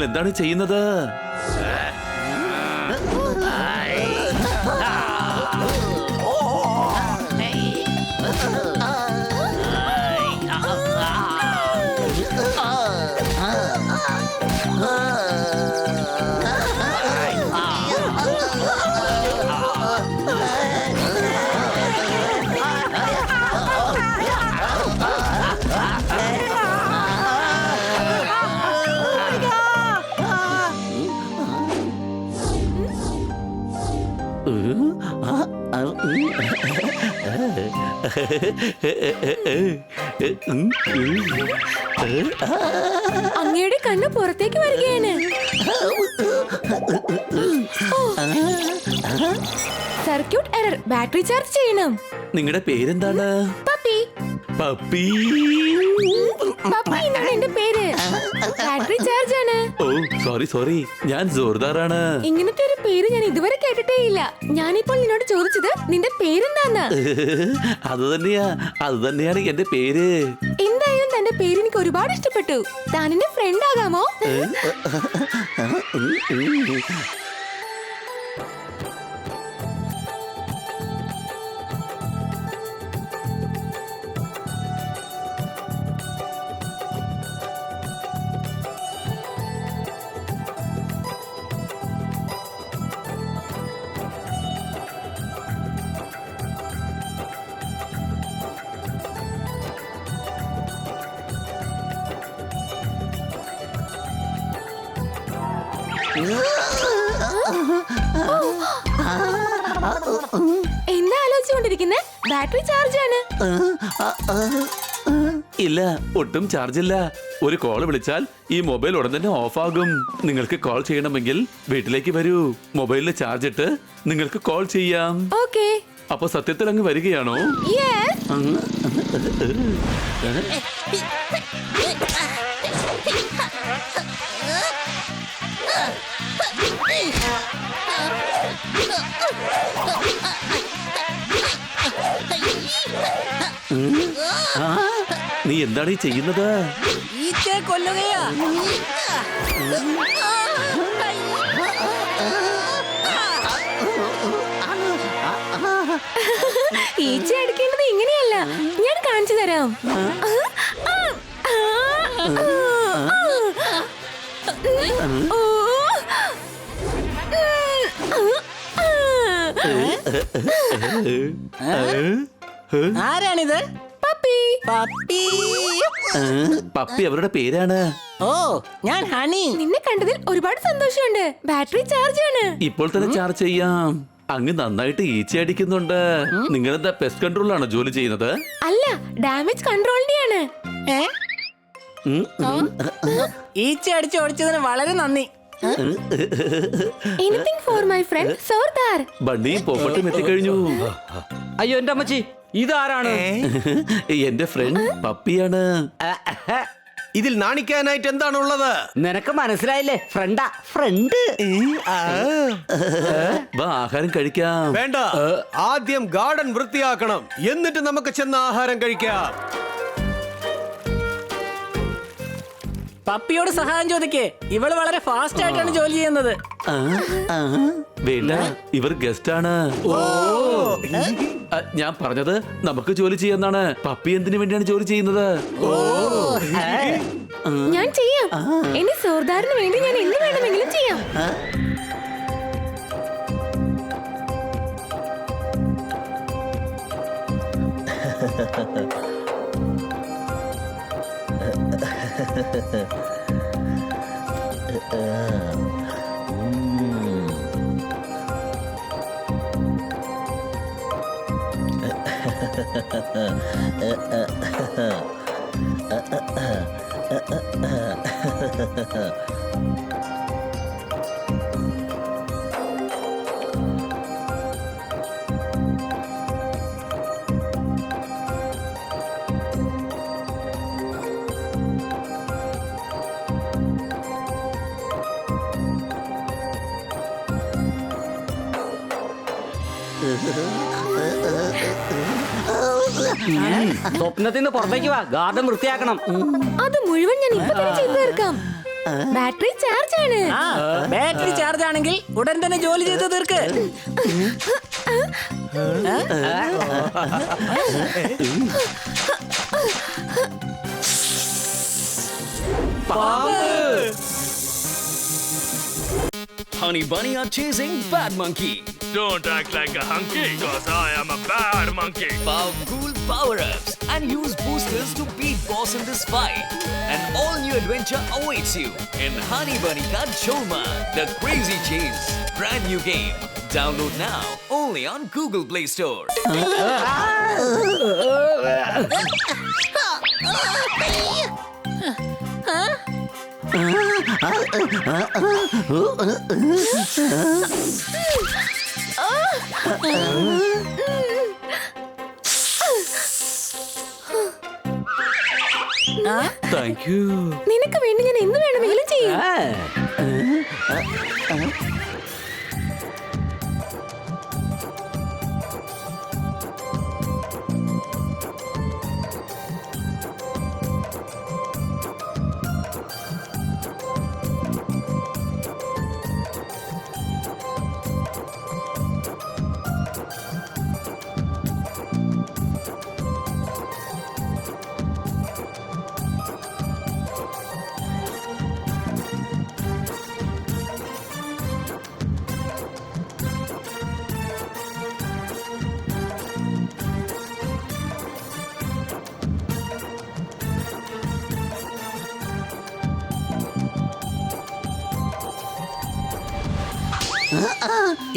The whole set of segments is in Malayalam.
എന്താണ് ചെയ്യുന്നത്? അങ്ങയുടെ കണ്ണ് പുറത്തേക്ക് വരികയാണ്. Circuit error. ബാറ്ററി ചാർജ് ചെയ്യണം. നിങ്ങളുടെ പേരെന്താണ്? പപ്പി. പപ്പി. പപ്പി എന്നാണ് എന്റെ പേര്. ബാറ്ററി ചാർജ് ആണ്. ഓ സോറി ഞാൻ ജോർദാറാണ്. ഇങ്ങനത്തെ ഒരു പേര് ഞാൻ ഇതുവരെ കേട്ടിട്ടേ ഇല്ല. ഞാനിപ്പോൾ നിന്നോട് ചോദിച്ചത് നിന്റെ പേരെന്താന്ന്. അത് തന്നെയാണ് എന്റെ പേര്. എന്തായാലും തന്റെ പേര് എനിക്ക് ഒരുപാട് ഇഷ്ടപ്പെട്ടു. താൻ എന്റെ ഫ്രണ്ട് ആകാമോ? എന്താ ആലോചിച്ചുകൊണ്ടിരിക്കുന്നേ? ബാറ്ററി ചാർജ് ആണ്. ഇല്ല, ഒട്ടും ചാർജ് ഇല്ല. ഒരു കോൾ വിളിച്ചാൽ ഈ മൊബൈൽ ഉടൻ തന്നെ ഓഫ് ആകും. നിങ്ങൾക്ക് കോൾ ചെയ്യണമെങ്കിൽ വീട്ടിലേക്ക് വരൂ. മൊബൈലിൽ ചാർജ് ഇട്ട് നിങ്ങൾക്ക് കോൾ ചെയ്യാം. ഓക്കേ. അപ്പൊ സത്യത്തിൽ അങ്ങ് വരികയാണോ? നീ എന്താണ് ഈ ചെയ്യുന്നത്? ഈച്ചയെ കൊല്ലുകയാ. ഈച്ച അടിക്കേണ്ടത് ഇങ്ങനെയല്ല. ഞാൻ കാണിച്ചു തരാം. ആരാണിത്? പപ്പി. പപ്പി. പപ്പി അവരുടെ പേരാണ്. ഓ, ഞാൻ ഹണി. നിന്നെ കണ്ടതിൽ ഒരുപാട് സന്തോഷമുണ്ട്. ബാറ്ററി ചാർജ് ആണ്. ഇപ്പോൾ തന്നെ ചാർജ് ചെയ്യാം. അങ്ങ് നന്നായിട്ട് ഈച്ച അടിക്കുന്നുണ്ട്. നിങ്ങളെന്താ പെസ്റ്റ് കൺട്രോളിലാണോ ജോലി ചെയ്യുന്നത്? അല്ല, ഡാമേജ് കൺട്രോളിന്റെയാണ്. ഈച്ച അടിച്ച് ഓടിച്ചതിന് വളരെ നന്ദി. Anything for my friend Sardar. ബണ്ണിയും പോപ്പട്ടും എത്തിക്കഴിഞ്ഞു. അയ്യോ എന്റെ അമ്മച്ചി, ഇതാരാണ്? എന്റെ ഫ്രണ്ട് പപ്പിയാണ്. ഇതിൽ നാണിക്കാനായിട്ട് എന്താണുള്ളത്? നിനക്ക് മനസ്സിലായില്ലേ? ഫ്രണ്ടാ, ഫ്രണ്ട്. വാ, ആഹാരം കഴിക്കാം. വേണ്ട, ആദ്യം ഗാർഡൻ വൃത്തിയാക്കണം, എന്നിട്ട് നമുക്ക് ചെന്ന് ആഹാരം കഴിക്കാം. പപ്പിയോട് സഹായം ചോദിക്കേ. ഇവള് വളരെ ഫാസ്റ്റ് ആയിട്ടാണ് ജോലി ചെയ്യുന്നത്. വേണ്ട, ഇവർ ഗസ്റ്റ് ആണ്. ഞാൻ പറഞ്ഞത് നമുക്ക് ജോലി ചെയ്യാന്നാണ്. പപ്പി എന്തിനു വേണ്ടിയാണ് ജോലി ചെയ്യുന്നത്? ഞാൻ ചെയ്യാം. എന്റെ സർദാറിന് വേണ്ടി ഞാൻ എന്ത് വേണമെങ്കിലും ചെയ്യാം. സ്വപ്നത്തിൽ നിന്ന് പുറത്തേക്ക് വാ, ഗാർഡൻ വൃത്തിയാക്കണം. അത് മുഴുവൻ ഞാൻ ഇപ്പൊ തന്നെ ചെയ്തു തീർക്കാം. ബാറ്ററി ചാർജ് ആണ്. ആ ബാറ്ററി ചാർജ് ആണെങ്കിൽ ഉടൻ തന്നെ ജോലി ചെയ്ത് തീർക്ക്. Honey Bunny are chasing Bad Monkey. Don't act like a hunky, cause I am a bad monkey. Powerful power-ups and use boosters to beat boss in this fight. An all-new adventure awaits you in Honey Bunny Ka Choma, The Crazy Chase. Brand new game. Download now only on Google Play Store. Thank you. നിനക്ക് വേണ്ടി ഞാൻ എന്ത് വേണമെങ്കിലും ചെയ്യും.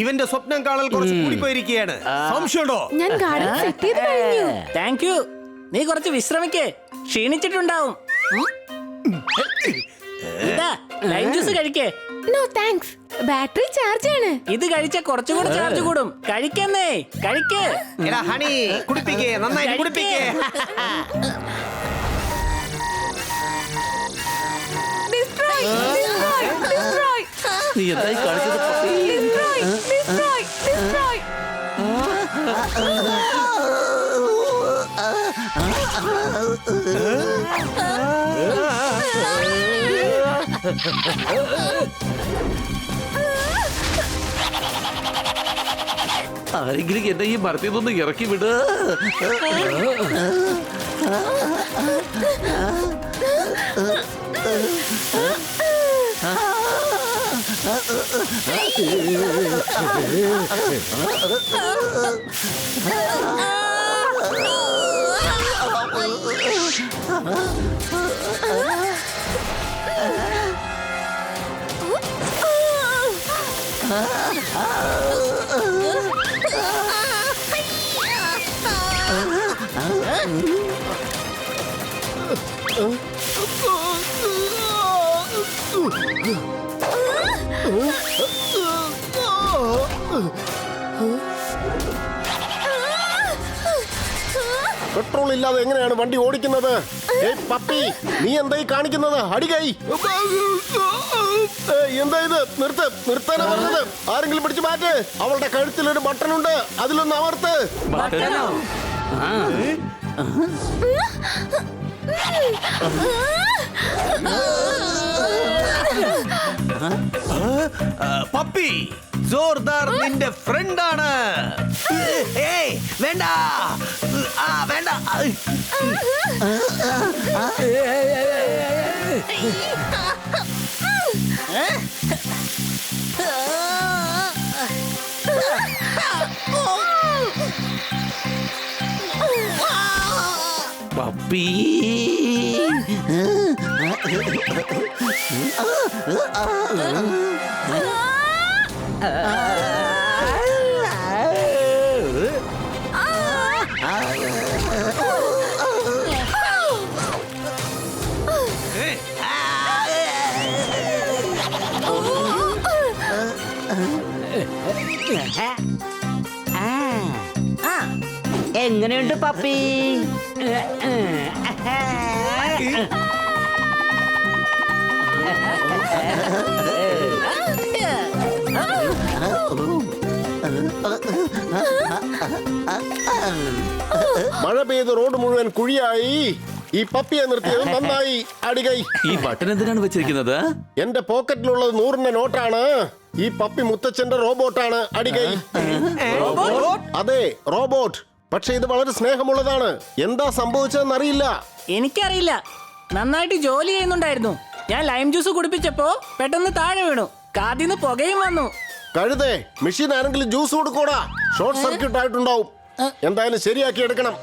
ഇവന്റെ സ്വപ്നം കാണൽ കുറച്ച് കൂടിപ്പോയിരിക്കുകയാണ്. സംശയമുണ്ടോ? ഞാൻ ഗാർഡൻ സെറ്റ് ചെയ്ത് കഴിഞ്ഞു. Thank you. നീ കുറച്ച് വിശ്രമിക്കേ, ക്ഷീണിച്ചിട്ടുണ്ടാവും. ഇതാ ലൈം ജ്യൂസ് കഴിക്കേ. നോ താങ്ക്സ്, ബാറ്ററി ചാർജ് ആണ്. ഇത് കഴിച്ച കുറച്ചുകൂടെ ചാർജ് കൂടും. കഴിക്കുന്നേ, കഴിക്കേ. എടാ ഹണി, കുടിപ്പിക്കേ, നന്നായി കുടിപ്പിക്കേ. Destroy, destroy, destroy. നീ എന്തായി കാണിച്ചത് പപ്പി? Destroy, destroy, destroy. ആരെങ്കിലും എന്നെ ഈ മരത്തിൽ നിന്ന് ഇറക്കി വിട്. പെട്രോൾ ഇല്ലാതെ എങ്ങനെയാണ് വണ്ടി ഓടിക്കുന്നത്? പപ്പി, നീ എന്തായി കാണിക്കുന്നത്? അടികൈ, എന്താ ഇത്? നിർത്താനാ പറഞ്ഞത്. ആരെങ്കിലും പിടിച്ചു മാറ്റ്. അവളുടെ കഴുത്തിൽ ഒരു ബട്ടൺ ഉണ്ട്, അതിലൊന്ന് അമർത്ത്. ബട്ടനോ? പപ്പി ജോർദാർ നിന്റെ ഫ്രണ്ടാണ്. ഏയ് വേണ്ട, വേണ്ട. പപ്പി എങ്ങനെയുണ്ട് പപ്പി? മഴ പെയ്ത് റോഡ് മുഴുവൻ കുഴിയായി. ഈ പപ്പിയെ നിർത്തിയത് നന്നായി അടികൈ. ഈ ബട്ടൺ എന്തിനാണ് വെച്ചിരിക്കുന്നത്? എന്റെ പോക്കറ്റിലുള്ളത് 100 നോട്ടാണ്. ഈ പപ്പി മുത്തച്ഛന്റെ റോബോട്ടാണ് അടികൈ. അതെ, റോബോട്ട്. പക്ഷെ ഇത് വളരെ സ്നേഹമുള്ളതാണ്. എന്താ സംഭവിച്ചതെന്ന് അറിയില്ല. എനിക്കറിയില്ല. നന്നായിട്ട് ജോലി ചെയ്യുന്നുണ്ടായിരുന്നു. ഞാൻ ലൈം ജ്യൂസ് കുടിപ്പിച്ചപ്പോ പെട്ടെന്ന് താഴെ വീണു. കാതിന്ന് പുകയും വന്നു. കഴുതേ, മെഷീൻ ആണെങ്കിലും ജ്യൂസ് കൊടുക്കൂടാ. ഷോർട്ട് സർക്യൂട്ട് ആയിട്ടുണ്ടാവും. എന്തായാലും ശരിയാക്കി എടുക്കണം.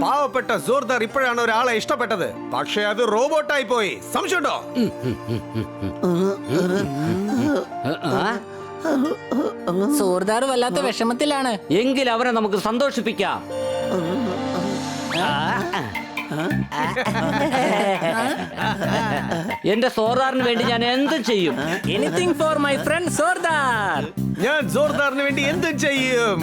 പാവപ്പെട്ട സോർദാർ ഇപ്പോഴാണ് ഒരാളെ ഇഷ്ടപ്പെട്ടത്. പക്ഷെ അത് റോബോട്ടായി പോയി. സംശയമുണ്ടോ? സോർദാർ വല്ലാത്ത വിഷമത്തിലാണ്. എങ്കിൽ അവനെ നമുക്ക് സന്തോഷിപ്പിക്കാം. എന്റെ സോർദാറിന് വേണ്ടി ഞാൻ എന്തും ചെയ്യും. Anything for my friend Sardar. ഞാൻ സോർദാറിന് വേണ്ടി എന്തും ചെയ്യും.